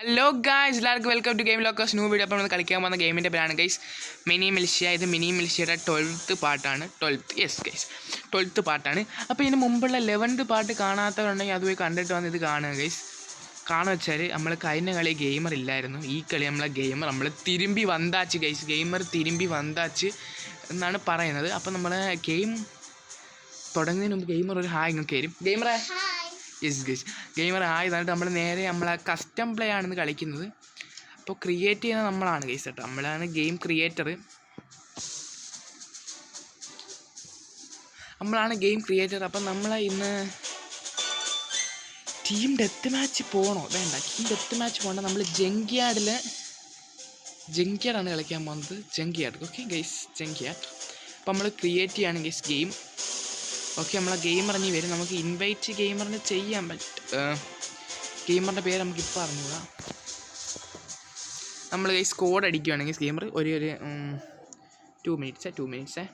Hello guys, എല്ലാവർക്കും welcome to game lockers new video. അപ്പോൾ നമ്മൾ കളിക്കാൻ പോകുന്ന ഗെയിമിൻ്റെ പേരാണ് ഗൈസ് മിനി മിൽഷ്യ. ഇത് മിനി മിൽഷ്യയുടെ 12th പാർട്ടാണ്. 12th പാർട്ടാണ്. അപ്പോൾ ഇതിന് മുമ്പുള്ള 11th പാർട്ട് കാണാത്തവരുണ്ടെങ്കിൽ അത് പോയി കണ്ടിട്ട് വന്ന് ഇത് കാണുക ഗൈസ്. കാണുക വെച്ചാൽ നമ്മൾ കഴിഞ്ഞ കളി ഗെയിമർ ഇല്ലായിരുന്നു. ഈ കളി നമ്മളെ ഗെയിമർ നമ്മൾ തിരുമ്പി വന്താച്ച് ഗൈസ്. ഗെയിമർ തിരുമ്പി വന്താച്ച് എന്നാണ് പറയുന്നത്. അപ്പോൾ നമ്മൾ ഗെയിം തുടങ്ങുന്നതിന് മുമ്പ് ഗെയിമർ ഒരു ഹായ് ഇങ്ങനെ കയറും. ഗെയിമറെ യെസ് ഗൈസ്, ഗെയിമർ ആയി തന്നിട്ട് നമ്മൾ നേരെ നമ്മളെ കസ്റ്റം പ്ലേ ആണെന്ന് കളിക്കുന്നത്. അപ്പോൾ ക്രിയേറ്റ് ചെയ്യുന്നത് നമ്മളാണ് ഗൈസ് കേട്ടോ. നമ്മളാണ് ഗെയിം ക്രിയേറ്റർ. അപ്പം നമ്മൾ ഇന്ന് ടീം ഡെത്ത് മാച്ച് പോകണോ വേണ്ട, ടീം ഡെത്ത് മാച്ച് പോകണ്ട. നമ്മൾ ജങ്കിയാടാണ് കളിക്കാൻ പോകുന്നത്. ജങ്കിയാട്. ഓക്കെ ഗൈസ്, ജങ്കിയാട്. അപ്പോൾ നമ്മൾ ക്രിയേറ്റ് ചെയ്യാണ് ഗൈസ് ഗെയിം. ഓക്കെ, നമ്മളെ ഗെയിമർ ഇറങ്ങി വരും. നമുക്ക് ഇൻവൈറ്റ് ഗെയിമറിന് ചെയ്യാൻ പറ്റും. ഗെയിമറിൻ്റെ പേര് നമുക്കിപ്പോൾ അറിഞ്ഞൂടാ. നമ്മൾ ഗൈസ് കോഡ് അടിക്കുകയാണെങ്കിൽ ഗെയിമർ ഒരു 2 മിനിറ്റ്സ്.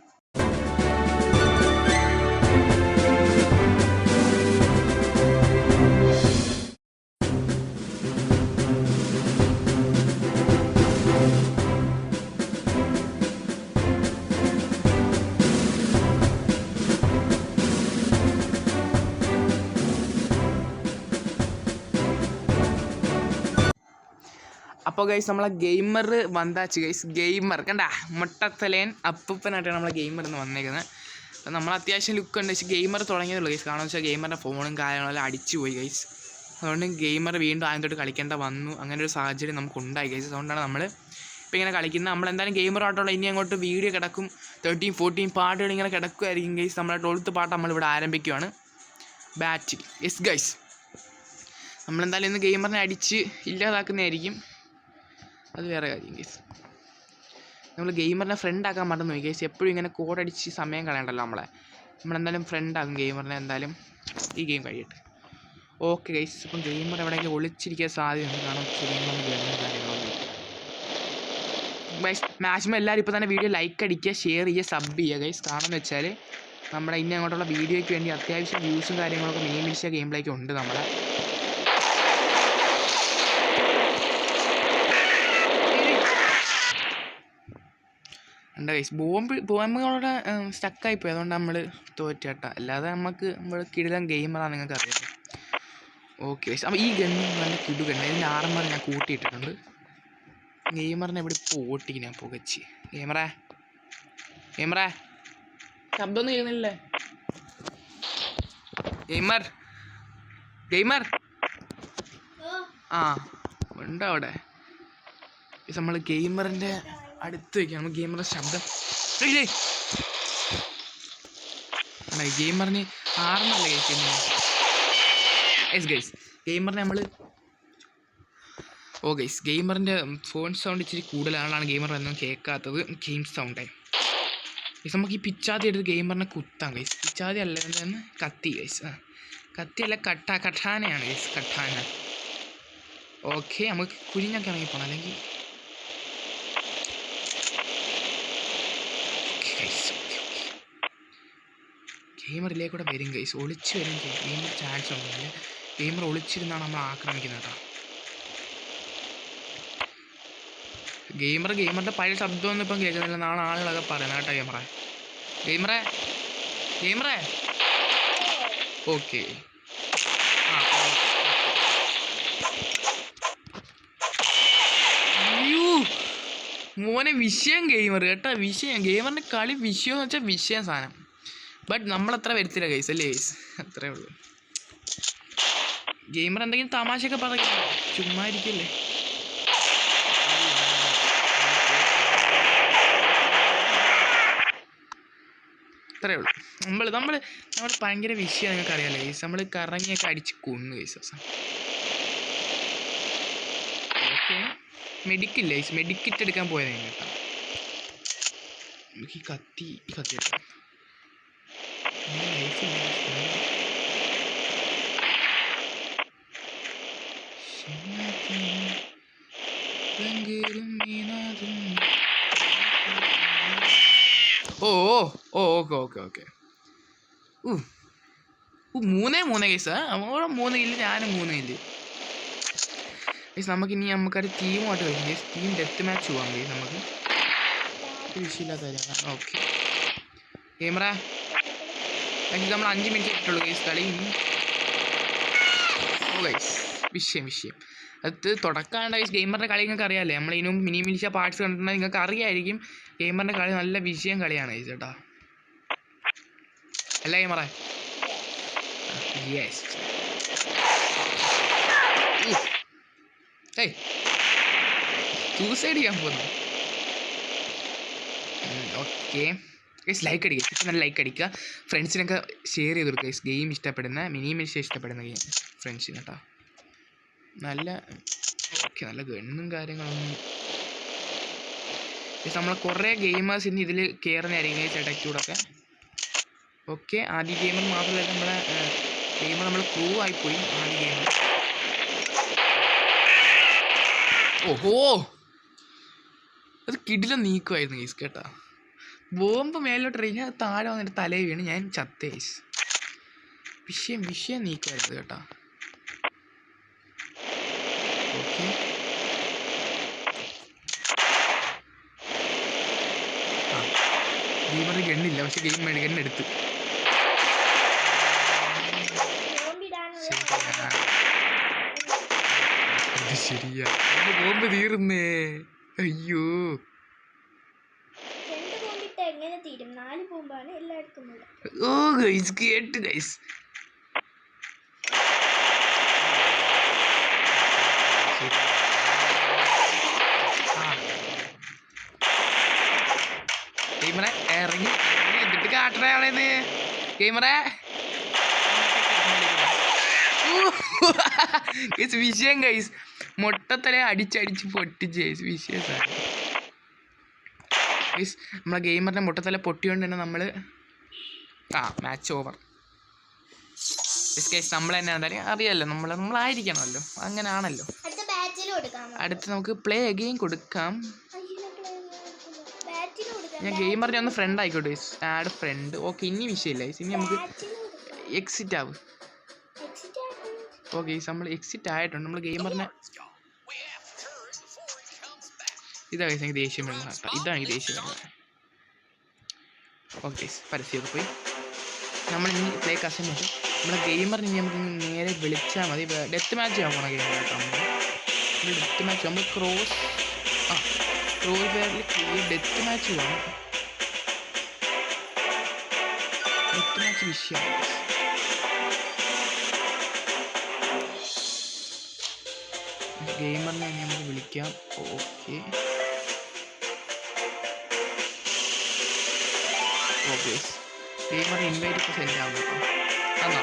അപ്പോൾ ഗൈസ് നമ്മളെ ഗെയിമർ വന്നാച്ച് ഗൈസ്. ഗെയിമർ കണ്ട മുട്ടത്തലേൻ അപ്പൂപ്പനായിട്ടാണ് നമ്മളെ ഗെയിമർ എന്ന് വന്നേക്കുന്നത്. അപ്പോൾ നമ്മൾ അത്യാവശ്യം ലുക്ക് ഉണ്ട്. പക്ഷേ ഗെയിമർ തുടങ്ങിയതുള്ളൂ ഗൈസ്. കാരണം വെച്ചാൽ ഗെയിമറിൻ്റെ ഫോണും കാര്യങ്ങളെല്ലാം അടിച്ചു പോയി ഗൈസ്. അതുകൊണ്ട് ഗെയിമർ വീണ്ടും ആദ്യം തൊട്ട് കളിക്കേണ്ട വന്നു. അങ്ങനെ ഒരു സാഹചര്യം നമുക്കുണ്ടായി ഗൈസ്. അതുകൊണ്ടാണ് നമ്മൾ ഇപ്പോൾ ഇങ്ങനെ കളിക്കുന്നത്. നമ്മളെന്തായാലും ഗെയിമറായിട്ടുള്ള ഇനി അങ്ങോട്ട് വീഡിയോ കിടക്കും. 13, 14 പാട്ടുകൾ ഇങ്ങനെ കിടക്കുമായിരിക്കും ഗൈസ്. നമ്മളെ 12th പാട്ട് നമ്മളിവിടെ ആരംഭിക്കുകയാണ്. ബാറ്റിൽ യെസ് ഗൈസ്. നമ്മളെന്തായാലും ഇന്ന് ഗെയിമറിനെ അടിച്ച് ഇല്ലാതാക്കുന്നതായിരിക്കും. അത് വേറെ കാര്യം ഗൈസ്. നമ്മൾ ഗെയിമറിനെ ഫ്രണ്ടാക്കാൻ മറന്നു പോയി ഗൈസ്. എപ്പോഴും ഇങ്ങനെ കോഡടിച്ച് സമയം കളയണ്ടല്ലോ. നമ്മളെന്തായാലും ഫ്രണ്ടാകും ഗെയിമറിനെ. എന്തായാലും ഈ ഗെയിം കഴിയട്ടെ. Okay guys. ഇപ്പം ഗെയിമർ എവിടെയെങ്കിലും ഒളിച്ചിരിക്കാൻ സാധ്യതയുണ്ട്. കാരണം ഗെയിമറിന് വരുന്ന കാര്യങ്ങളൊന്നും ഗൈസ്. മാക്സിമം എല്ലാവരും ഇപ്പോൾ തന്നെ വീഡിയോ ലൈക്ക് അടിക്കുക, ഷെയർ ചെയ്യുക, സബ് ചെയ്യുക ഗൈസ്. കാരണം എന്ന് വെച്ചാൽ നമ്മുടെ ഇനി അങ്ങോട്ടുള്ള വീഡിയോയ്ക്ക് വേണ്ടി അത്യാവശ്യം വ്യൂസും കാര്യങ്ങളൊക്കെ മിനി മിൽഷ്യ ഗെയിമിലേക്ക് ഉണ്ട് നമ്മളെ. ഉണ്ട് ഗൈസ്. ബോംബുകളുടെ സ്റ്റക്കായിപ്പോയി. അതുകൊണ്ട് നമ്മൾ തോറ്റേട്ടാ. അല്ലാതെ നമ്മൾ കിടിലൻ ഗെയിമറാണ്, നിങ്ങൾക്ക് അറിയാം. Okay guys. അപ്പോൾ ഈ ഗണ്ണ് നല്ല കിടുകണ്ണ്. ഇതിൻ്റെ ആർമർ ഞാൻ കൂട്ടിയിട്ടിട്ടുണ്ട്. ഗെയിമറിനെ എവിടെ ഇപ്പോൾ ഓട്ടിക്ക് ഞാൻ പുകച്ച്. ഗെയിമറേ ശബ്ദമൊന്നും ചെയ്യുന്നില്ലേ? ഗെയിമർ ആ ഉണ്ടോ അവിടെ? നമ്മൾ ഗെയിമറിൻ്റെ അടുത്ത് വയ്ക്കുക. നമ്മൾ ഗെയിമറിൻ്റെ ശബ്ദം ഗെയിമറിന് ആർമല്ല കഴിക്കുന്നത്. യെസ് ഗൈസ്, ഗെയിമറിനെ നമ്മൾ ഗൈസ് ഗെയിമറിൻ്റെ ഫോൺ സൗണ്ട് ഇച്ചിരി കൂടുതലാണ്. ഗെയിമർ ഒന്നും കേൾക്കാത്തത് ഗെയിം സൗണ്ടായി ഗൈസ്. നമുക്ക് ഈ പിച്ചാതി എടുത്ത് ഗെയിമറിനെ കുത്താം ഗൈസ്. പിച്ചാതി അല്ല, എന്താണ് കത്തി ഗൈസ്. കത്തിയല്ല, കഠാനയാണ് ഗൈസ്, കഠാന. ഓക്കെ, നമുക്ക് കുഞ്ഞൊക്കെ ഇറങ്ങി പോകണം. അല്ലെങ്കിൽ ഗെയിമറിലേക്ക് കൂടെ വരും ഗൈസ്. ഒളിച്ച് വരും ഗെയിമർ ചാൻസ് ഉണ്ട്. ഗെയിമർ ഒളിച്ചിരുന്നാണ് നമ്മൾ ആക്രമിക്കുന്നത് കേട്ടോ. ഗെയിമറിൻ്റെ പഴയ ശബ്ദമൊന്നും ഇപ്പം കേൾക്കുന്നില്ല. നാളെ ആളുകളൊക്കെ പറയുന്നത് കേട്ടോ. ഗെയിമറേ ഓക്കെ. അയ്യോ മോനെ, വിഷയം ഗെയിമർ കേട്ടോ. ഗെയിമറിൻ്റെ കളി വിഷയം എന്ന് വെച്ചാൽ വിഷയം സാധനം. ബട്ട് നമ്മളത്ര വരുത്തില്ല ഗൈസ്, അല്ലേ ഗൈസ്? അത്രേ ഉള്ളൂ. ഗെയിമർ എന്തെങ്കിലും തമാശയൊക്കെ പറയും, ചുമ്മാ ഇരിക്കല്ലേ. അത്രേ ഉള്ളൂ. നമ്മൾ ഭയങ്കര വിഷയം നിങ്ങൾക്ക് അറിയാമല്ലോ ഗൈസ്. നമ്മൾ കറങ്ങിയൊക്കെ അടിച്ച് കൊന്നു ഗൈസ്. ഓക്കെ, മെഡിക്കില്ല ഗൈസ്. മെഡിക്കിറ്റ് എടുക്കാൻ പോയതാണ് കേട്ടോ. നമുക്ക് ഈ കത്തി എടുക്കാം. Okay 3 case. 3 കില്ല്, ഞാനും 3 കില്ല്. ഗൈസ് നമുക്കിനി നമുക്കൊരു ടീമുമായിട്ട് കളിക്കാം ഗൈസ്. ടീം ഡെത്ത് മാച്ച് പോകാം ഗൈസ്. നമുക്ക് ഒരു വിഷയമില്ലാത്ത കാര്യമാണ്. ഓക്കെ ഗെയിമറ ഗൈസ് നമ്മൾ 5 മിനിറ്റ് ഇട്ടുള്ളൂ ഗൈസ് കളി. ഇനി ഓ ഗൈസ് വിഷയം അത് തുടക്കാണ്ട് ഗൈസ്. ഗെയിമറിൻ്റെ കളി നിങ്ങൾക്ക് അറിയാമല്ലേ, നമ്മൾ ഇതിനും മിനി മിനിഷ പാർട്സ് കണ്ടിട്ടുണ്ടെങ്കിൽ നിങ്ങൾക്ക് അറിയായിരിക്കും. ഗെയിമറിൻ്റെ കളി നല്ല വിഷയം കളിയാണ് ഗൈസ് കേട്ടോ. അല്ല ഗെയിമറേ? യെസ്. ഏയ് സൂസൈഡ് ചെയ്യാൻ പോകുന്നു. ഓക്കെ ഗൈസ് ലൈക്ക് അടിക്കുക, ഇപ്പം നല്ല ലൈക്ക് അടിക്കുക. ഫ്രണ്ട്സിനൊക്കെ ഷെയർ ചെയ്ത് കൊടുക്കുക ഗൈസ്. ഗെയിം ഇഷ്ടപ്പെടുന്ന മിനി മിനിഷ ഇഷ്ടപ്പെടുന്ന ഗെയിം ഫ്രണ്ട്സിന് കേട്ടോ. നല്ല ഓക്കെ നല്ല ഗണ്ണും കാര്യങ്ങളൊന്നും ഗൈസ്. നമ്മളെ കുറേ ഗെയിമേഴ്സ് ഇന്ന് ഇതിൽ കയറുന്നതായിരിക്കും ഗൈസ് ഇടയ്ക്കൂടൊക്കെ. ഓക്കെ ആദ്യ ഗെയിമർ മാത്രമല്ല നമ്മളെ ഗെയിമർ നമ്മൾ ക്രൂ ആയിപ്പോയി ആദ്യ ഗെയിമർ. ഓഹോ അത് കിടിലം നീക്കുമായിരുന്നു ഗൈസ് കേട്ടോ. ബോംബ് മേലോട്ട് എറിഞ്ഞാൽ താഴെ വന്നിട്ട് തലയിൽ വീണ് ഞാൻ ചത്തേ ഗൈസ്. വിഷയം നീക്കുമായിരുന്നു കേട്ടോ. ഓക്കെ ഗെയിമർ ഗണ്ണില്ല, പക്ഷെ ഗണ്ണെടുത്ത്. ശരിയാ ബോംബ് തീർന്നേ. അയ്യോ ഓ ഗൈസ് കേട്ട് ഗൈസ്. ഗെയിമറെ ഇറങ്ങി എന്നിട്ട് കാട്ടണ ആളേന്ന് ഗെയിമറെ. ഗൈസ് വിഷയം ഗൈസ് മൊട്ടത്തല അടിച്ചടിച്ച് പൊട്ടിച്ച് ഗൈസ് വിഷയം സാർ ഗൈസ്. നമ്മളെ ഗെയിമറിൻ്റെ മുട്ടത്തല പൊട്ടിയോണ്ട് തന്നെ നമ്മൾ മാച്ച് ഓവർ ഗൈസ്. നമ്മൾ തന്നെ എന്തായാലും അറിയാമല്ലോ, നമ്മളായിരിക്കണമല്ലോ, അങ്ങനെയാണല്ലോ. അടുത്ത് നമുക്ക് പ്ലേ അഗെയിൻ കൊടുക്കാം. ഞാൻ ഗെയിമറിനെ ഒന്ന് ഫ്രണ്ട് ആയിക്കോട്ടെ ഗൈസ്. Add friend. ഓക്കെ ഇനി വിഷയമില്ല ഗൈസ്. ഇനി നമുക്ക് എക്സിറ്റ് ആവും. ഓക്കെ ഗൈസ് നമ്മൾ എക്സിറ്റ് ആയിട്ടുണ്ട്. നമ്മൾ ഗെയിമറിനെ ഇതാ ഗൈസ് എനിക്ക് ദേഷ്യം വരുന്നത് കേട്ടോ. ഇതാണ് എനിക്ക് ദേഷ്യം വരുന്നത്. ഓക്കെ ഗൈസ് പരസ്യമൊക്കെ പോയി. നമ്മളിനി പ്ലേ കസ്റ്റമേഴ്സ് നമ്മളെ ഗെയിമറിന് ഇനി നമുക്ക് നേരെ വിളിച്ചാൽ മതി. ഡെത്ത് മാച്ച് ചെയ്യാൻ പോകണം ഗെയിമർ കേട്ടോ. നമ്മൾ ഡെത്ത് മാച്ച് നമ്മൾ ക്രോസ് പേരിൽ ഡെത്ത് മാച്ച് പോകണം. ഡെത്ത് മാച്ച് വിഷയമാണ്. ഗെയിമറിനെ നമുക്ക് വിളിക്കാം. ഓക്കെ ഓക്കെ ഗെയിമർ ഇൻവൈറ്റ് ഇപ്പോൾ സെൻഡ് ആവും കേട്ടോ. തന്നോ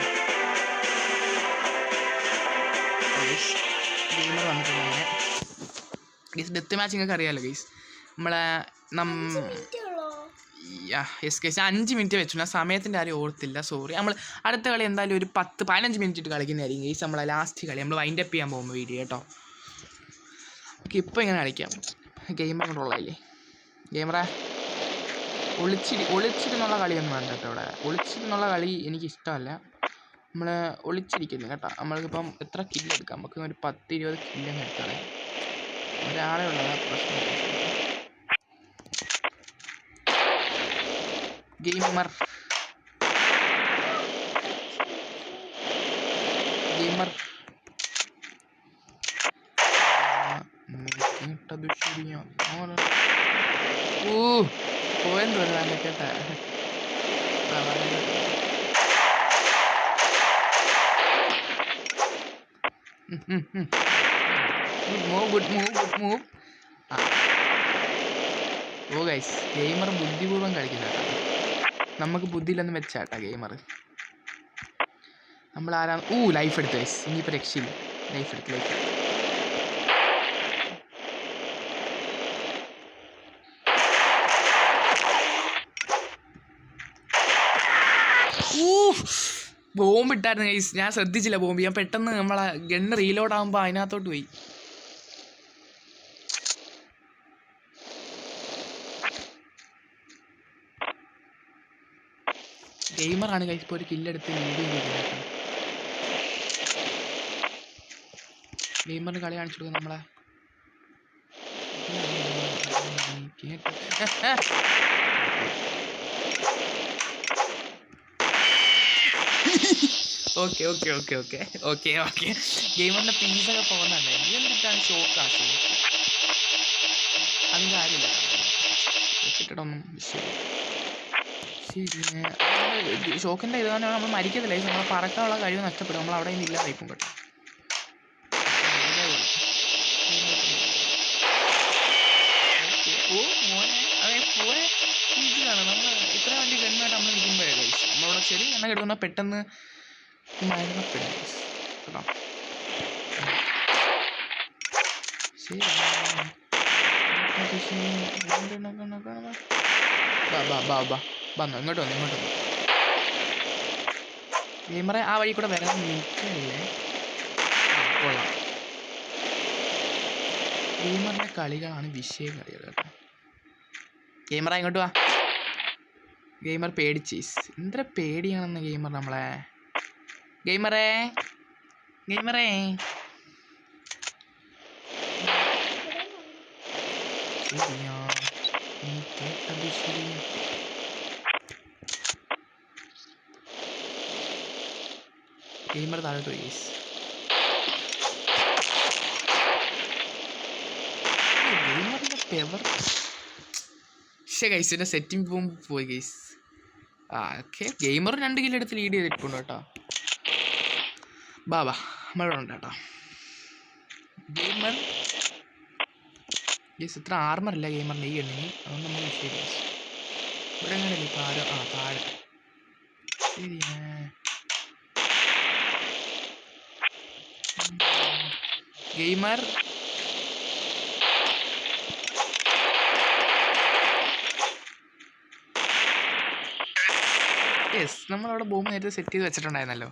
ഗെയിമർ വന്നിട്ടുണ്ട്. ഗൈസ് ഡെത്ത് മാച്ച് നിങ്ങൾക്ക് അറിയാമല്ലോ ഗൈസ്. നമ്മളെ യെസ് ഗൈസ് 5 മിനിറ്റ് വെച്ചു. ഞാൻ സമയത്തിൻ്റെ ആരും ഓർത്തില്ല, സോറി. നമ്മൾ അടുത്ത കളി എന്തായാലും ഒരു 10-15 മിനിറ്റ് ഇട്ട് കളിക്കുന്നതായിരിക്കും ഗൈസ്. നമ്മളെ ലാസ്റ്റ് കളി നമ്മൾ വൈൻഡ് അപ്പ് ചെയ്യാൻ പോകുമ്പോൾ വീഡിയോ കേട്ടോ. ഓക്കെ ഇപ്പോൾ ഇങ്ങനെ കളിക്കാം. ഗെയിമർ കൊണ്ടുള്ളതല്ലേ ഗെയിമറെ. ഒളിച്ചിരുന്നുള്ള കളിയൊന്നും വേണ്ട കേട്ടോ. ഇവിടെ ഒളിച്ചിരുന്നുള്ള കളി എനിക്കിഷ്ടമല്ല. നമ്മൾ ഒളിച്ചിരിക്കുന്നു കേട്ടോ. നമ്മൾക്കിപ്പം എത്ര കില്ലെടുക്കാം? നമുക്ക് ഒരു 10-20 കില്ലൊന്നും എടുക്കാം. ഒരാളെ ഉള്ളതാ പ്രശ്നം. ഗെയിമർ ഇട്ടത് ശരിയാ. പോയെന്ന് തോന്നുന്നു കേട്ടാ. Good move. ഓ ഗൈസ് ഗെയിമർ ബുദ്ധിപൂർവ്വം കളിക്കുന്ന കേട്ടോ. നമുക്ക് ബുദ്ധിയിലൊന്നും വെച്ചാട്ടാ ഗെയിമർ. നമ്മൾ ആരാണ്? ലൈഫ് എടുത്ത് ഗൈസ്. ഇനിയിപ്പോൾ രക്ഷയില്ല. ലൈഫ് എടുത്ത് ബോംബ് ഇട്ടായിരുന്നു ഗൈസ്. ഞാൻ ശ്രദ്ധിച്ചില്ല ബോംബ്. ഞാൻ പെട്ടെന്ന് നമ്മളെ ഗണ്ണ് റീലോഡ് ആകുമ്പോൾ അതിനകത്തോട്ട് പോയി. ഗെയിമറാണ് ഗൈസ് ഇപ്പോൾ ഒരു കില്ലെടുത്ത് ലീഡ് ചെയ്തിരിക്കുന്നത്. ഗെയിമറിന് കളി കാണിച്ചു കൊടുക്കും നമ്മളെ. Okay okay okay okay okay okay ഗെയിമറിൻ്റെ പീസൊക്കെ പോകുന്നുണ്ടായിരുന്നു. എന്തിട്ടാണ് ഷോക്കാക്കി അതിൻ്റെ കാര്യമില്ല കിട്ടണമൊന്നും ശരി. ഷോക്കിൻ്റെ ഇത് തന്നെ നമ്മൾ മരിക്കത്തില്ല. നമ്മൾ പറക്കാനുള്ള കഴിവ് നഷ്ടപ്പെടും. നമ്മൾ അവിടെ നിന്ന് ഇല്ലാതായിപ്പം കേട്ടോ. ഓ മോനെ അതെ പോയ ഇതാണ് നമ്മൾ ഇത്ര വലിയ ഗണ്ണായിട്ട് നമ്മൾ നിൽക്കുമ്പോഴേ കഴിച്ചു നമ്മളവിടെ ശരി എണ്ണ കിടക്കുന്ന പെട്ടെന്ന് മരണപ്പെടും കേട്ടോ. ശരി വന്നു ഇങ്ങോട്ട് വന്നു. ഗെയിമറെ ആ വഴി കൂടെ വരാൻ നിൽക്കല്ലേ. കൊള്ളാം. ഗെയിമറിൻ്റെ കളികളാണ് വിഷയം കളികൾ കേട്ടോ. ഗെയിമറ ഇങ്ങോട്ട് വാ. ഗെയിമർ പേടിച്ച് എന്തൊരു പേടിയാണെന്ന് ഗെയിമർ നമ്മളെ. ഗെയിമറേ ശരിയാ നീ കേട്ടത് ശരിയാ. ഗെയിമർ താഴോട്ട് പോയി. ഗെയിമറിൻ്റെ പെവർ ഗൈസിൻ്റെ സെറ്റിംഗ് പോകുമ്പോൾ പോയി ഗൈസ്. ഓക്കെ ഗെയിമർ 2 കിലോ എടുത്ത് ലീഡ് ചെയ്തിട്ടുണ്ട് കേട്ടോ. ബാബാ മഴ ഉണ്ട് കേട്ടോ. ഗെയിമർ ഗൈസ് ഇത്ര ആർമറില്ല ഗെയിമറിൻ്റെ ഈ എണ്ണിന്. അതുകൊണ്ട് നമ്മൾ ശരി ഗൈസ് ഇവിടെ എങ്ങനെയല്ലേ താഴെ താഴെ ശരിയാ. ഗെയിമർ യെസ് നമ്മളവിടെ ബോംബ് നേരത്തെ സെറ്റ് ചെയ്ത് വെച്ചിട്ടുണ്ടായിരുന്നല്ലോ.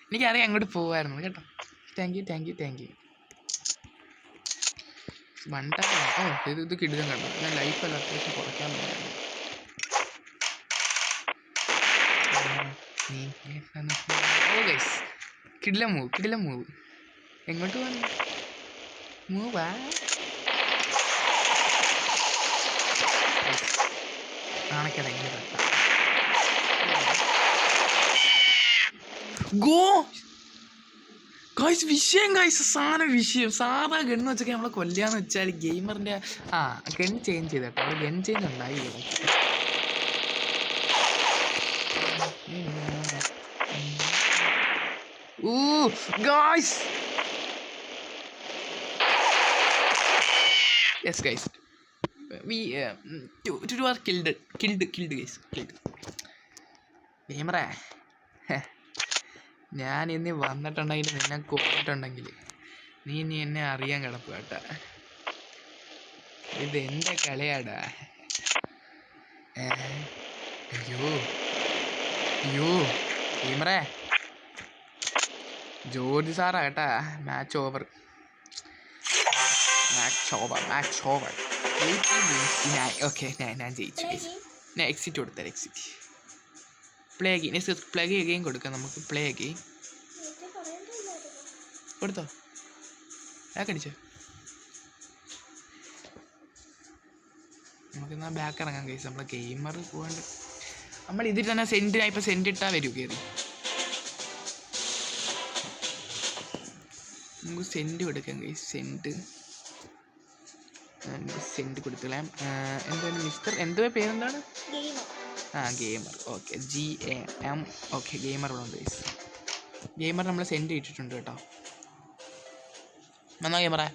എനിക്കറിയാം അങ്ങോട്ട് പോകുമായിരുന്നു കേട്ടോ. Thank you വണ്ടാ. ഓ ഇത് കിടുകൻ കണ്ടോ. ഞാൻ ലൈഫല്ല അത്യാവശ്യം കുറയ്ക്കാൻ പോയായിരുന്നു. ഓ ഗൈസ് കിടില മൂവ് എങ്ങോട്ട് പോകാൻ മൂവാ. നാണക്കട എങ്ങനെ തട്ടാം. ഗോ ഗൈസ് വിഷയം ഗൈസ് സാധനം വിഷയം. സാധാ ഗണ്ണ് വെച്ചൊക്കെ നമ്മളെ കൊല്ലാന്ന് വെച്ചാൽ ഗെയിമറിൻ്റെ ഗൺ ചേഞ്ച് ചെയ്ത് കേട്ടോ. അവിടെ ഗൺ ചേഞ്ച് ഉണ്ടായി. Guys yes guys we two are killed guys killed. ഗെയിമറേ ഞാൻ ഇന്ന് വന്നിട്ടുണ്ടെങ്കിൽ നിന്നെ കൊന്നിട്ടുണ്ടെങ്കിൽ നീ എന്നെ അറിയാൻ കിടപ്പ് കേട്ടാ. ഇത് എൻ്റെ കളിയാടാ. അയ്യോ ഗെയിമറേ ജോർജ് സാറാ കേട്ടാ. Match over. ഓക്കെ ഞാൻ ജയിച്ചു. ഞാൻ എക്സിറ്റ് കൊടുത്താൽ എക്സിറ്റ് പ്ലേ അഗെയിൻ കൊടുക്കാം നമുക്ക്. പ്ലേ അഗെയിൻ കൊടുത്തോ. കടിച്ചോ. നമുക്കെന്നാൽ ബാക്ക് ഇറങ്ങാം ഗൈസ്. നമ്മളെ ഗെയിമർ പോകാണ്ട് നമ്മൾ ഇതിൽ തന്നെ ഇപ്പോൾ സെൻഡ് ഇട്ടാൽ വരൂ കയറി. നമുക്ക് സെൻഡ് കൊടുക്കാം ഗൈസ്. സെൻഡ് കൊടുത്തേ. എന്താണ് മിസ്റ്റർ എന്തുവാ പേരെന്താണ്? Gamer. Okay GAM. Okay gamer ഇവിടെ ഉണ്ട് ഗൈസ്. ഗെയിമർ നമ്മൾ സെൻഡ് ഇട്ടിട്ടുണ്ട് കേട്ടോ. വന്നോ ഗെയിമറേ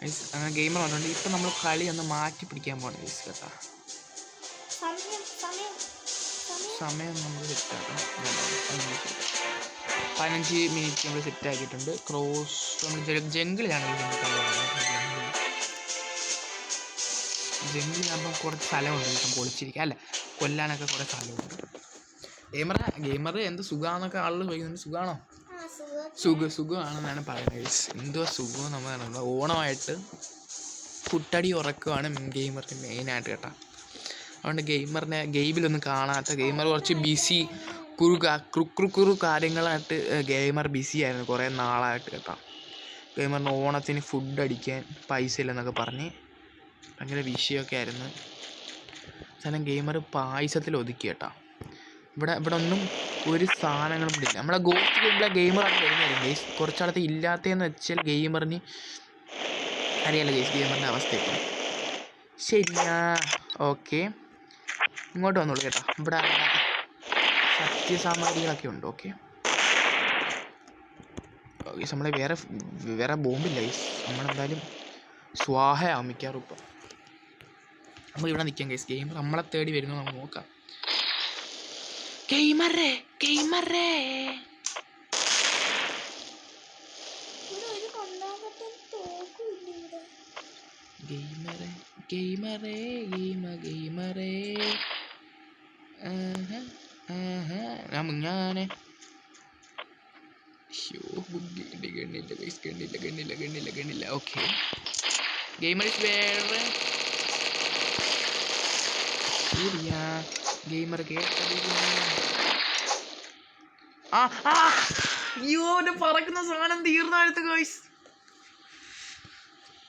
ഗൈസ്. അങ്ങനെ ഗെയിമർ വന്നിട്ടുണ്ട്. ഇപ്പം നമ്മൾ കളി ഒന്ന് മാറ്റി പിടിക്കാൻ പോകണം ഗൈസ് കേട്ടോ. സമയം നമ്മൾ സെറ്റാക്കാം. 15 മിനിറ്റ് നമ്മൾ സെറ്റാക്കിയിട്ടുണ്ട്. ക്രോസ് നമ്മൾ ജംഗിളിലാണ് ജംഗിളിലാകുമ്പോൾ കുറച്ച് സ്ഥലമുണ്ട് ഇപ്പം പൊളിച്ചിരിക്കുക അല്ല കൊല്ലാനൊക്കെ കുറേ സ്ഥലമുണ്ട്. ഗെയിമർ എന്ത് സുഖമാണെന്നൊക്കെ ആളുകൾ ചോദിക്കുന്നുണ്ട്. സുഖമാണോ? സുഖമാണെന്നാണ് പറയുന്നത്. എന്തോ സുഖം നമ്മൾ ഓണമായിട്ട് കുട്ടടി ഉറക്കമാണ് ഗെയിമറിന് മെയിനായിട്ട് കേട്ടോ. അതുകൊണ്ട് ഗെയിമറിനെ ഗെയിമിലൊന്നും കാണാത്ത ഗെയിമർ കുറച്ച് ബിസി കുറുക്കു കാര്യങ്ങളായിട്ട് ഗെയിമർ ബിസി ആയിരുന്നു കുറേ നാളായിട്ട് കേട്ടോ. ഗെയിമറിന് ഓണത്തിന് ഫുഡ് അടിക്കാൻ പൈസ ഇല്ലെന്നൊക്കെ പറഞ്ഞ് ഭയങ്കര വിഷയമൊക്കെ ആയിരുന്നു. സാധനം ഗെയിമർ പായസത്തിൽ ഒതുക്കി കേട്ടോ. ഇവിടെ ഒന്നും ഒരു സാധനങ്ങളും ഇല്ല. നമ്മളെ ഗോസ്റ്റ് ഗെയിമിലെ ഗെയിമറാണ് വരുന്നത് ഗെയ്സ്. കുറച്ചാളത്ത് ഇല്ലാത്തതെന്ന് വെച്ചാൽ ഗെയിമറിന് അറിയാലോ ഗെയ്സ് ഗെയിമറിൻ്റെ അവസ്ഥ ഇപ്പം. ശരിയാ, ഓക്കെ, ഇങ്ങോട്ട് വന്നോളൂ കേട്ടോ. ഇവിടെ സത്യസാമഗ്രികളൊക്കെ ഉണ്ട്. ഓക്കെ ഗെയ്സ്, നമ്മളെ വേറെ ബോംബില്ല ഗെയ്സ്. നമ്മളെന്തായാലും സ്വാഹയാവും മിക്കാറും ഇപ്പം. നമുക്ക് ഇവിടെ നിൽക്കാം ഗെയ്സ്. ഗെയിമർ നമ്മളെ തേടി വരുന്നു, നമുക്ക് നോക്കാം. ഗെയിമറേ ഗെയിമറേ ഗെയിമറേ ഗെയിമറേ ഗെയിമറേ ഞാനെ ഗണ്ണില്ല. ഓക്കെ, ഗെയിമർ ഇസ് വേറെ ശരിയാ. ഗെയിമർ കേട്ടത് അയ്യോ, പറക്കുന്ന സാധനം തീർന്നാഴ്ത്ത് ഗൈസ്.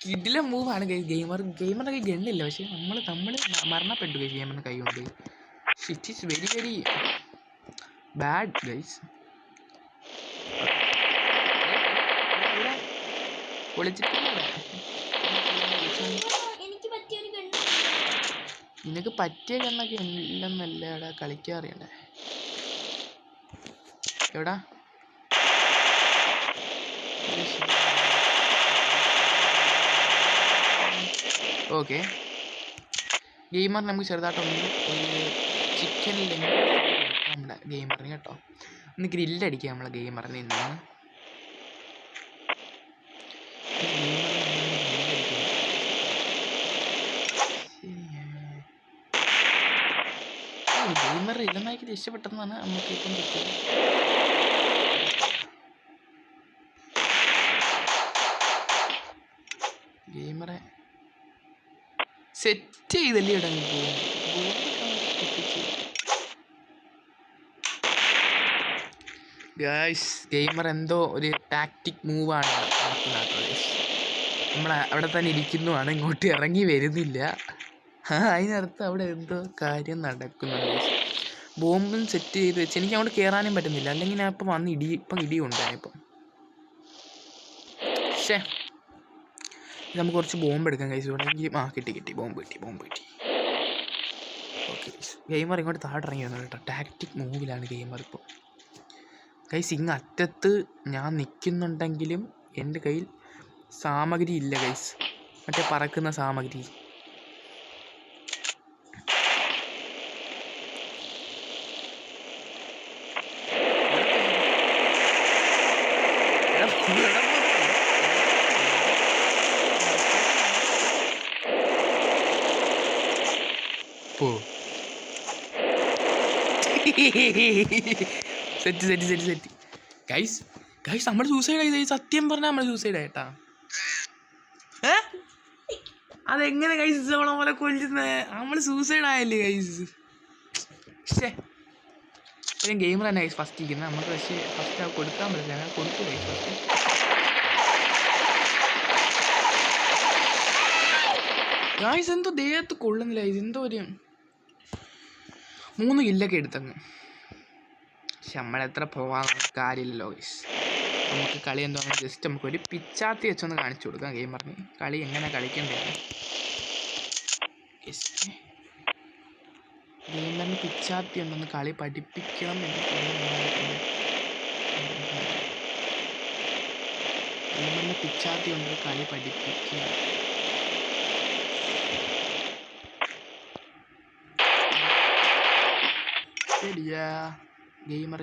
കിടില മൂവാണ് ഗൈസ്. ഗെയിമറിൻ്റെ കൈ ഗണ്ണില്ല, പക്ഷെ നമ്മൾ മരണപ്പെട്ടു ഗൈസ് ഗെയിമറിൻ്റെ കൈ കൊണ്ട്. It is very very bad guys. നിനക്ക് പറ്റിയ ഗണ്ണൊക്കെ ഇല്ലെന്നല്ല എടാ കളിക്കാറിയണ്ടേ. എവിടാ ഓക്കെ, ഗെയിമർ നമുക്ക് ചെറുതായിട്ടൊന്ന് ഒരു ചിക്കനില്ലെങ്കിൽ നമ്മുടെ ഗെയിമറിന് കേട്ടോ. ഒന്ന് ഗ്രില്ലടിക്കുക നമ്മളെ ഗെയിമറിന് ഇന്നാണ്. ഗെയിമർ ഇല്ലെന്നാക്കി രക്ഷപ്പെട്ടെന്നാണ് നമുക്ക് ഇപ്പം കിട്ടിയത്. ഗെയിമറെ സെറ്റ് ചെയ്തല്ലേ ഇടാൻ ഗൈസ്. ഗെയിമർ എന്തോ ഒരു ടാക്റ്റിക് മൂവാണ് നടക്കുന്നത്. നമ്മൾ അവിടെ തന്നെ ഇരിക്കുന്നതാണ്, ഇങ്ങോട്ട് ഇറങ്ങി വരുന്നില്ല. അതിനർത്ഥം അവിടെ എന്തോ കാര്യം നടക്കുന്നുണ്ട്. ബോംബും സെറ്റ് ചെയ്ത് വെച്ച് എനിക്ക് അങ്ങോട്ട് കയറാനും പറ്റുന്നില്ല. അല്ലെങ്കിൽ ഞാൻ ഇപ്പം വന്ന് ഇടിയുണ്ട് ഞാനിപ്പം. പക്ഷേ നമുക്ക് കുറച്ച് ബോംബ് എടുക്കാം കൈസ്. ഇവിടെ കിട്ടി ബോംബ് കിട്ടി. ഓക്കെ, ഗെയിമർ ഇങ്ങോട്ട് താഴെ വന്നു കേട്ടോ. ടാക്റ്റിക് മൂവിലാണ് ഗെയിമർ ഇപ്പോൾ കൈസ്. ഇങ്ങ് അറ്റത്ത് ഞാൻ നിൽക്കുന്നുണ്ടെങ്കിലും എൻ്റെ കയ്യിൽ സാമഗ്രി ഇല്ല കൈസ്, മറ്റേ പറക്കുന്ന സാമഗ്രി. സെറ്റ് ഗൈസ് നമ്മൾ സൂസൈഡ് ആയി. സത്യം പറഞ്ഞാൽ നമ്മൾ സൂസൈഡ് ആയിട്ടാ. അതെങ്ങനെ ഗൈസ് നമ്മളെ പോലെ കൊല്ലുന്നത്? നമ്മൾ സൂസൈഡ് ആയല്ലേ ഗൈസ്. പക്ഷേ ഗെയിമർ തന്നെ ഗൈസ് ഫസ്റ്റ് ഇരിക്കുന്നത് നമുക്ക്. പക്ഷേ ഫസ്റ്റ് കൊടുക്കാൻ പറ്റില്ല, അങ്ങനെ കൊടുത്തു ഗൈസ് ഫസ്റ്റ്. ഗൈസ് എന്തോ ദേഹത്ത് കൊള്ളുന്നില്ല. ഇതെന്തോ ഒരു 3 കില്ലൊക്കെ എടുത്തങ്ങ്. പക്ഷെ നമ്മളെത്ര പോവാൻ കാര്യമില്ലല്ലോ ഗൈസ്. നമുക്ക് കളി എന്തോ ജസ്റ്റ് നമുക്കൊരു പിച്ചാത്തി വെച്ചൊന്ന് കാണിച്ചു കൊടുക്കാം ഗെയിമറിന് കളി എങ്ങനെ കളിക്കേണ്ടത്. ഗെയിമറിന് പിച്ചാത്തി ഉണ്ടെന്ന് കളി പഠിപ്പിക്കണം എന്ന് ഗെയിമറിന് പിച്ചാത്തി ഉണ്ട് കളി പഠിപ്പിക്കുക. ശരിയാ, ഗെയിമർ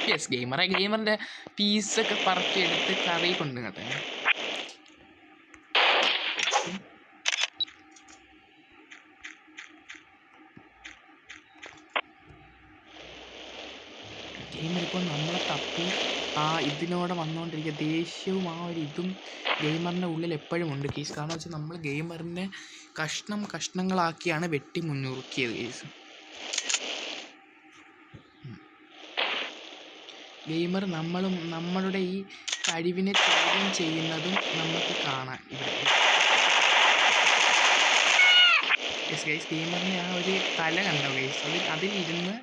യെസ് ഗെയിമറിൻ്റെ പീസൊക്കെ പറക്കിയെടുത്ത് കറി കൊണ്ട് കേട്ടെ. ഗെയിമർ ഇപ്പോൾ നമ്മളെ തപ്പി ഇതിനോടെ വന്നുകൊണ്ടിരിക്കുക. ദേഷ്യവും ഒരു ഇതും ഗെയിമറിൻ്റെ ഉള്ളിൽ എപ്പോഴും ഉണ്ട് കേസ്. കാരണം വെച്ചാൽ നമ്മൾ ഗെയിമറിനെ കഷ്ണങ്ങളാക്കിയാണ് വെട്ടി മുൻനുറുക്കിയത് കേസ്. ഗെയിമർ നമ്മളുടെ ഈ കഴിവിനെ ചോദ്യം ചെയ്യുന്നതും നമുക്ക് കാണാം ഇവിടെ. ഗൈസ് ഗെയിമറിൻ്റെ ഒരു തല കണ്ടോ ഗൈസ്? അതിലിരുന്ന്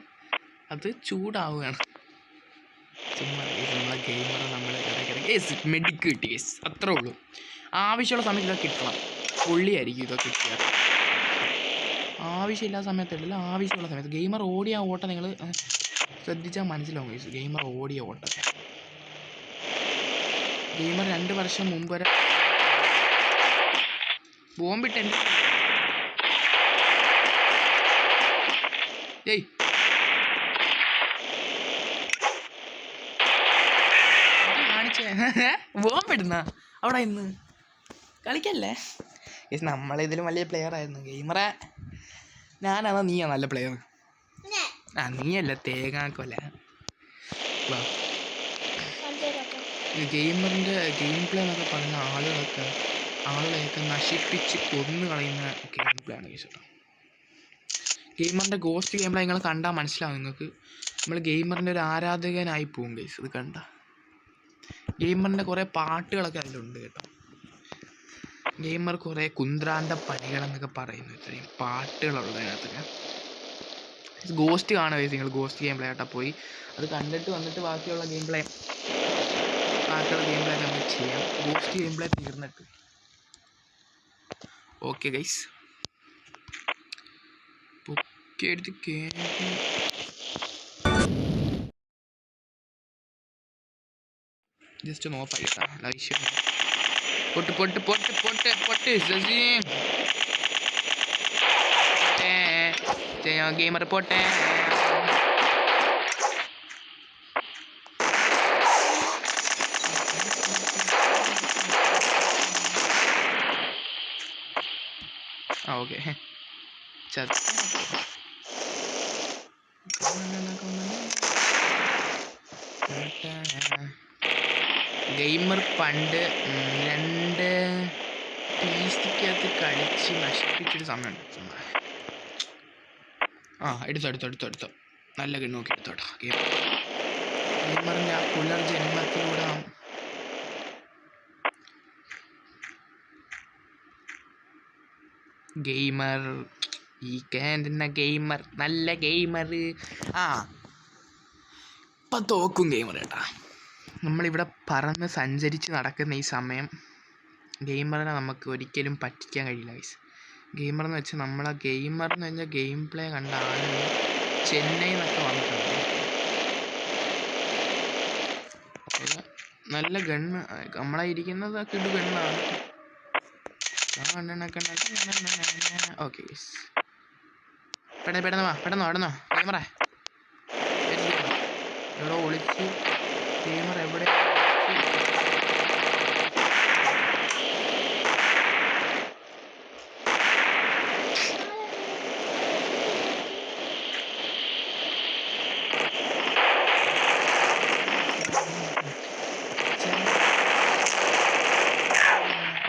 അത് ചൂടാവുകയാണ്. ചുമ്മാ ഗൈസ് നമ്മളെ ഗെയിമറെ നമ്മൾ ഗൈസ് മെഡിക്ക് കിട്ടി ഗൈസ്, അത്രേ ഉള്ളൂ. ആവശ്യമുള്ള സമയത്ത് ഇതൊക്കെ കിട്ടണം. പൊള്ളിയായിരിക്കും ഇതൊക്കെ കിട്ടിയാൽ. ആവശ്യമില്ലാത്ത സമയത്തല്ല, ആവശ്യമുള്ള സമയത്ത്. ഗെയിമർ ഓടിയ ഓട്ടം നിങ്ങൾ ശ്രദ്ധിച്ചാൽ മനസ്സിലാവും ഗൈസ്. ഗെയിമർ ഓടിയ ഓട്ടം. ഗെയിമർ 2 വർഷം മുമ്പ് വരെ ബോംബിട്ട് എൻ്റെ കാണിച്ചേ ബോംബിടുന്ന അവിടെ ഇന്ന് കളിക്കല്ലേ ഗൈസ്. നമ്മളിതിലും വലിയ പ്ലെയർ ആയിരുന്നു ഗെയിമറെ. ഞാനാണോ നീയാ നല്ല പ്ലെയർ? നീയല്ല, തേങ്ങാക്കല്ല. ഗെയിമറിൻ്റെ ഗെയിം പ്ലേ എന്നൊക്കെ പറയുന്ന ആളുകളെയൊക്കെ നശിപ്പിച്ച് കൊന്നു കളയുന്ന ഗെയിം പ്ലേ ആണ് ഗൈസ്. ഗെയിമറിൻ്റെ ഗോസ്റ്റ് ഗെയിം പ്ലേ നിങ്ങൾ കണ്ടാൽ മനസ്സിലാവും നിങ്ങൾക്ക്. നമ്മൾ ഗെയിമറിൻ്റെ ഒരു ആരാധകനായി പോകും ഗൈസ്. ഇത് കണ്ട ഗെയിമറിൻ്റെ കുറേ പാട്ടുകളൊക്കെ അതിലുണ്ട് കേട്ടോ. ഗെയിമർ കുറേ കുന്ത്രാണ്ട പണികളെന്നൊക്കെ പറയുന്നു. ഇത്രയും പാട്ടുകളുള്ളത് അതിനകത്തൊക്കെ. ഗോസ്റ്റ് കാണുക ഗൈസ് നിങ്ങൾ. ഗോസ്റ്റ് ഗെയിം പ്ലേ ആയിട്ടാ പോയി അത് കണ്ടിട്ട് വന്നിട്ട് ബാക്കിയുള്ള ഗെയിം പ്ലേ നമുക്ക് ചെയ്യാം. ഗോസ്റ്റ് ഗെയിം പ്ലേ തീർന്നിട്ട്. ഓക്കെ ഗൈസ്, എടുത്ത് ജസ്റ്റ് ഒന്ന് ഓഫ് ആയിട്ടാ. പൊട്ട് പൊട്ട് പൊട്ട് പൊട്ട് പൊട്ട് ഗെയിമർ പോട്ടെ. ഓക്കെ ഗെയിമർ പണ്ട് 2 പീസിക്കകത്ത് കളിച്ച് നശിപ്പിച്ചൊരു സമയമുണ്ട്. എടുത്തോ നല്ല ഗൺ നോക്കി എടുത്തോട്ടോ. ഗെയിമറിൻ്റെ ആ പുനർജന്മത്തിലൂടെ ഗെയിമർ ഈ കേന്ദ്ര ഗെയിമർ നല്ല ഗെയിമർ ഇപ്പം തോക്കും ഗെയിമർ കേട്ടാ. നമ്മളിവിടെ പറന്ന് സഞ്ചരിച്ച് നടക്കുന്ന ഈ സമയം ഗെയിമറിനെ നമുക്ക് ഒരിക്കലും പറ്റിക്കാൻ കഴിയില്ല ഗൈസ്. ഗെയിമർ എന്ന് വെച്ചാൽ നമ്മളെ ഗെയിമർ എന്ന് പറഞ്ഞാൽ ഗെയിം പ്ലേ കണ്ട ആളുകൾ ചെന്നൈയിൽ നിന്നൊക്കെ വന്നിട്ടുണ്ട്. നല്ല ഗണ്ണ് നമ്മളെ ഇരിക്കുന്നതൊക്കെ ഇത് ഗണ്ണാണ്. Okay guys പെട്ടെന്നോ ഗെയിമറേ. എവിടെ ഒളിച്ച് ഗെയിമർ എവിടെ?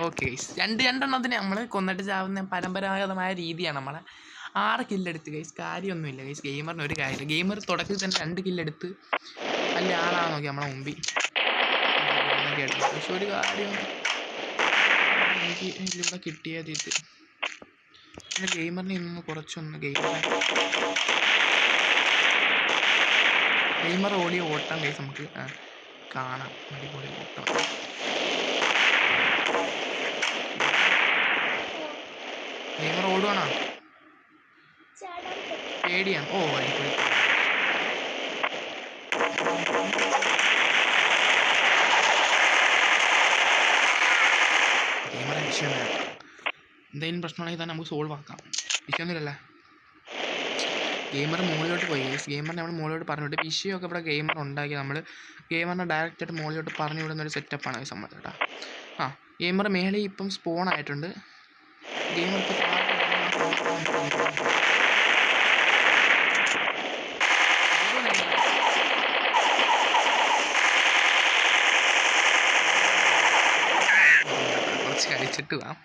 ഓക്കെ ഗൈസ്, രണ്ടെണ്ണത്തിന് നമ്മൾ കൊന്നിട്ട് ചാവുന്ന പരമ്പരാഗതമായ രീതിയാണ് നമ്മളെ. 6 കില്ലെടുത്ത് ഗൈസ്. കാര്യമൊന്നുമില്ല ഗൈസ്. ഗെയിമറിന് ഒരു കാര്യമില്ല. ഗെയിമർ തുടക്കത്തിൽ തന്നെ 2 കില്ലെടുത്ത് വലിയ ആളാണ് നോക്കി നമ്മളെ മുമ്പിൽ. പക്ഷെ ഒരു കാര്യം എനിക്ക് ഇതിലൂടെ കിട്ടിയത് ഇത് ഗെയിമറിനെ ഇന്ന് കുറച്ചൊന്ന് ഗെയിമർ ഓടിയ ഓട്ടം ഗൈസ് നമുക്ക് കാണാം. അടിപൊളി ഓട്ടം. ഗെയിമർ ഓടുവാണോ? പേടിയാണ്. അടിപൊളി. ഗെയിമർ വിഷയമല്ല. എന്തെങ്കിലും പ്രശ്നമാണെങ്കിൽ തന്നെ നമുക്ക് സോൾവ് ആക്കാം. വിഷയമൊന്നുമില്ലല്ലേ? ഗെയിമർ മുകളിലോട്ട് പോയി ഗൈസ്. ഗെയിമറിനെ നമ്മൾ മുകളിലോട്ട് പറഞ്ഞു വിട്ട് വിഷയമൊക്കെ ഇവിടെ ഗെയിമർ ഉണ്ടാക്കി. നമ്മൾ ഗെയിമറിനെ ഡയറക്റ്റായിട്ട് മുകളിലോട്ട് പറഞ്ഞു വിടുന്ന ഒരു സെറ്റപ്പാണ് സംഭവം കേട്ടോ. ഗെയിമർ മേളിൽ ഇപ്പം സ്പോൺ ആയിട്ടുണ്ട്. ഗെയിമർ ഇപ്പോൾ കുറച്ച് കഴിച്ചിട്ട് പോവാം.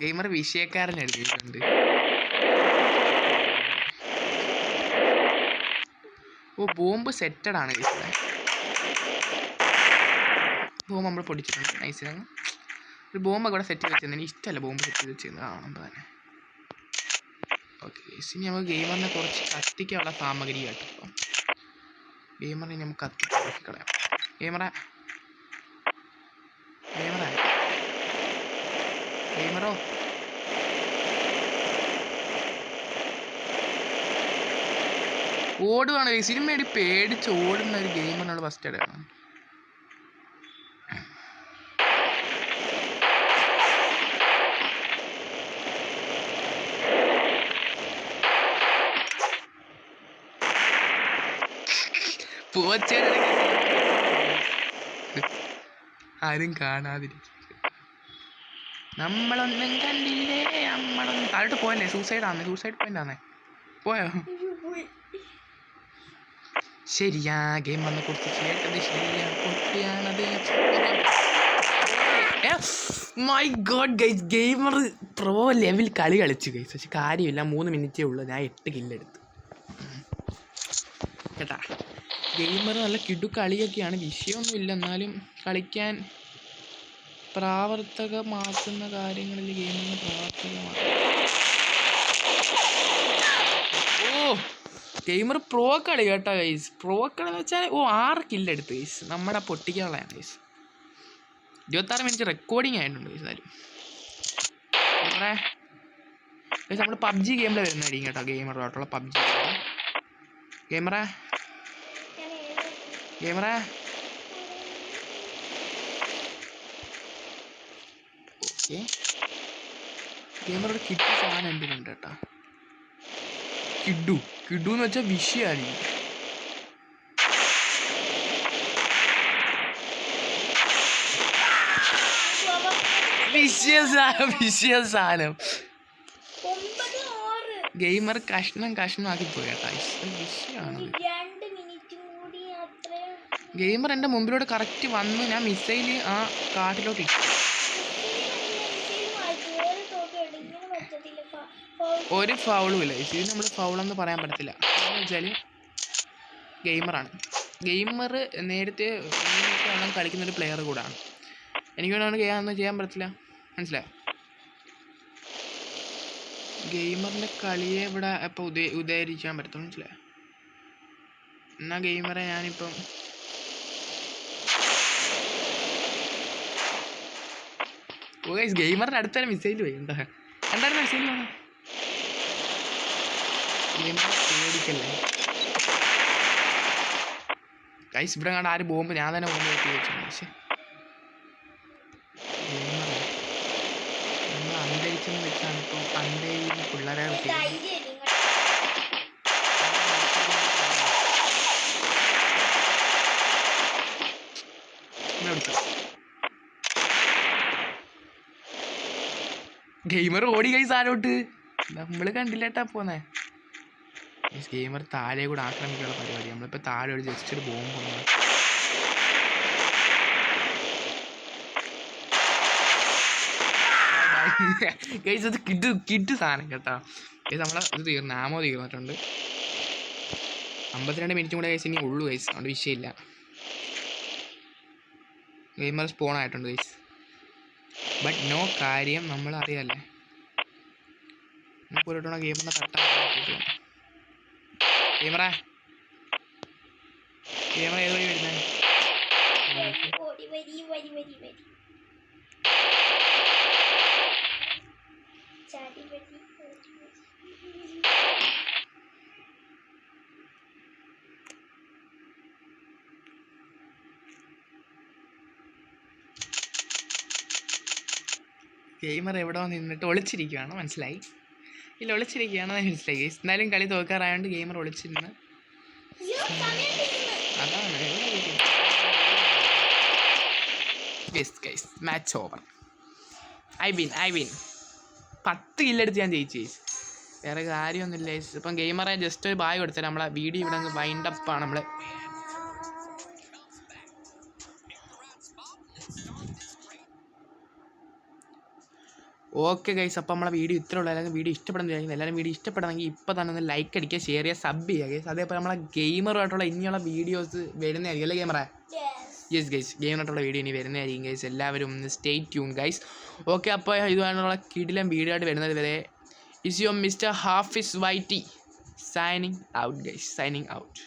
ഗെയിമർ വിഷയക്കാരൻ എഴുതിയിട്ടുണ്ട്. ഓ ബോംബ് സെറ്റഡ് ആണ് ഇവിടെ. ബോംബ് നമ്മൾ പൊടിച്ചിട്ടുണ്ട്. നൈസിലാണ്. ഒരു ബോംബൊക്കെ ഇവിടെ സെറ്റ് ചെയ്ത് വെച്ചിരുന്നത്. എനിക്ക് ഇഷ്ടമല്ല ബോംബ് സെറ്റ് ചെയ്ത് വെച്ചിരുന്നത് കാണുമ്പോൾ തന്നെ. ഓക്കെ ഇനി നമുക്ക് ഗെയിമറിനെ കുറച്ച് കത്തിക്കാനുള്ള സാമഗ്രി കേട്ടോ. ഇപ്പം ഗെയിമറിനെ നമുക്ക് കത്തിക്കളയാം. ഗെയിമറോ ഓടുവാണ്. സിനിമയുടെ പേടിച്ച് ഓടുന്ന ഒരു ഗെയിമറിനോട് ഫസ്റ്റ് ഇടയാണ്. ആരും കാണാതിരിക്കും. നമ്മളൊന്നും കണ്ടില്ലേ, നമ്മളൊന്നും താഴോട്ട് പോയല്ലേ. സൂസൈഡ് പോയിന്റ് ആണേ. പോയോ? ശരിയാ ഗെയിം വന്ന് കുറിച്ച് കേട്ടത് ശരിയാ. പൊട്ടിയാണത്. My god guys, gamer pro level കളി കളിച്ചു ഗൈസ്. പക്ഷെ കാര്യമില്ല, 3 മിനിറ്റേ ഉള്ളൂ. ഞാൻ 8 കില്ലെടുത്തു കേട്ടാ. ഗെയിമർ നല്ല കിടു കളിയൊക്കെയാണ്, വിഷയമൊന്നുമില്ല. എന്നാലും കളിക്കാൻ പ്രാവർത്തികമാക്കുന്ന കാര്യങ്ങളിൽ ഗെയിമിന് പ്രാവർത്തികമാക്കും. ഓ ഗെയിമർ പ്രോ കളി കേട്ടോ ഗൈസ്. പ്രോ കളി എന്ന് വെച്ചാൽ 6 കില്ലെടുത്ത് ഗൈസ്. നമ്മുടെ പൊട്ടിക്കാനുള്ളതാണ് ഗൈസ്. 26 മിനിറ്റ് റെക്കോർഡിങ് ആയിട്ടുണ്ട് ഗൈസ്. എന്നാലും ഗൈസ് നമ്മൾ PUBG ഗെയിമിൽ വരുന്നതായിരിക്കും കേട്ടോ. ഗെയിമറുമായിട്ടുള്ള PUBG ഗെയിമറേ ഓക്കെ. ഗെയിമറോട് കിഡു സാധനം എന്തിനുണ്ട് കേട്ടോ. കിഡു എന്ന് വെച്ചാൽ വിഷയാണ്. വിഷയ സാധനം ഗെയിമർ കഷ്ണമാക്കി പോയി കേട്ടോ. വിഷയമാണ്. ഗെയിമർ എൻ്റെ മുമ്പിലൂടെ കറക്റ്റ് വന്ന് ഞാൻ മിസൈൽ ആ കാട്ടിലോട്ട് ഇട്ടു. ഒരു ഫൗളും ഇല്ല. ഇത് നമ്മൾ ഫൗളെന്ന് പറയാൻ പറ്റത്തില്ല. എന്ന് വെച്ചാൽ ഗെയിമറാണ്. ഗെയിമർ നേരത്തെ കളിക്കുന്നൊരു പ്ലെയർ കൂടാണ്. എനിക്ക് ഒന്നും ചെയ്യാൻ പറ്റത്തില്ല. മനസ്സിലായോ? ഗെയിമറിൻ്റെ കളിയെ ഇവിടെ ഇപ്പോൾ ഉദാഹരിക്കാൻ പറ്റത്തുള്ളൂ. മനസ്സിലായോ? എന്നാൽ ഗെയിമറെ ഞാനിപ്പം ഗെയിമറിൻ്റെ അടുത്താണ് മിസൈൽ പോയി. എന്താണ് മിസൈൽ വേണം? ഗെയിമർ പേടിക്കല്ലേ ഗൈസ്. ഇവിടെ കണ്ട ആര് ബോംബ് ഞാൻ തന്നെ ബോംബ് വെച്ച് വെച്ചു. പക്ഷേ ഗെയിമറെ നമ്മൾ അന്തരിച്ചെന്ന് വെച്ചാണ് ഇപ്പോൾ അന്തയിൽ പിള്ളേരെ ഗെയിമർ ഓടി ഗൈസ് ആരോട്ട്. നമ്മൾ കണ്ടില്ലേട്ടാ പോന്നേ. ഗെയിമർ താഴെ കൂടെ ആക്രമിക്കാനുള്ള പരിപാടി. നമ്മളിപ്പോൾ താഴെ ഒരു ജസ്റ്റ് ഒരു ബോംബ് വന്നു. ഗൈസ് അത് കിഡ് സാധനം കേട്ടോ. ഗൈസ് നമ്മളെ ഇത് തീർന്നു. ആമോ തീർന്നിട്ടുണ്ട്. 52 മിനിറ്റും കൂടെ ഗൈസ് ഇനി ഉള്ളൂ ഗൈസ്. അതുകൊണ്ട് വിഷയമില്ല. ഗെയിമർ സ്പോൺ ആയിട്ടുണ്ട് ഗൈസ്. ബട്ട് നോ കാര്യം നമ്മൾ അറിയാമല്ലേ. നമുക്ക് ഒരു തവണ ഗെയിമറിനെ തട്ടാൻ പറ്റിയിട്ട് ഗെയിമറേ ഏത് വഴി വരുന്നത്? ഗെയിമർ എവിടെ നിന്നിട്ട് ഒളിച്ചിരിക്കുകയാണ്. മനസ്സിലായി? ഇല്ല ഒളിച്ചിരിക്കുകയാണെന്ന് മനസ്സിലായി. എന്നാലും കളി തോക്കാറായതുകൊണ്ട് ഗെയിമർ ഒളിച്ചിരുന്ന് അതാണ്. Match over. ഐ വിൻ 10 കില്ലെടുത്ത് ഞാൻ ജയിച്ചു. വേറെ കാര്യമൊന്നുമില്ല. ഇപ്പം ഗെയിമറെ ജസ്റ്റ് ഒരു ബായ് കൊടുത്തരാം. നമ്മളെ വീഡിയോ ഇവിടെ നിന്ന് വൈൻഡപ്പാണ്. നമ്മൾ ഓക്കെ ഗൈസ്, അപ്പോൾ നമ്മളെ വീഡിയോ ഇത്ര ഉള്ളൂ. എല്ലാവരും വീഡിയോ ഇഷ്ടപ്പെടുന്ന എല്ലാവരും വീഡിയോ ഇഷ്ടപ്പെടുന്നെങ്കിൽ ഇപ്പോൾ തന്നെ ഒന്ന് ലൈക്ക് അടിക്കുക, ഷെയർ ചെയ്യുക, സബ് ചെയ്യുക ഗൈസ്. അതേപോലെ നമ്മളെ ഗെയിമറുമായിട്ടുള്ള ഇനിയുള്ള വീഡിയോസ് വരുന്നതായിരിക്കും അല്ലേ ഗെയിമറേ? യെസ് ഗൈസ്, ഗെയിമറായിട്ടുള്ള വീഡിയോ ഇനി വരുന്നതായിരിക്കും ഗൈസ്. എല്ലാവരും ഒന്ന് സ്റ്റേ ട്യൂൺ ഗൈസ്. ഓക്കെ, അപ്പോൾ ഇതുമായിട്ടുള്ള കിടിലം വീഡിയോ ആയിട്ട് വരുന്നത് വരെ ഇസ് യുവർ മിസ്റ്റർ ഹാഫിസ് വൈറ്റി signing out guys, signing out.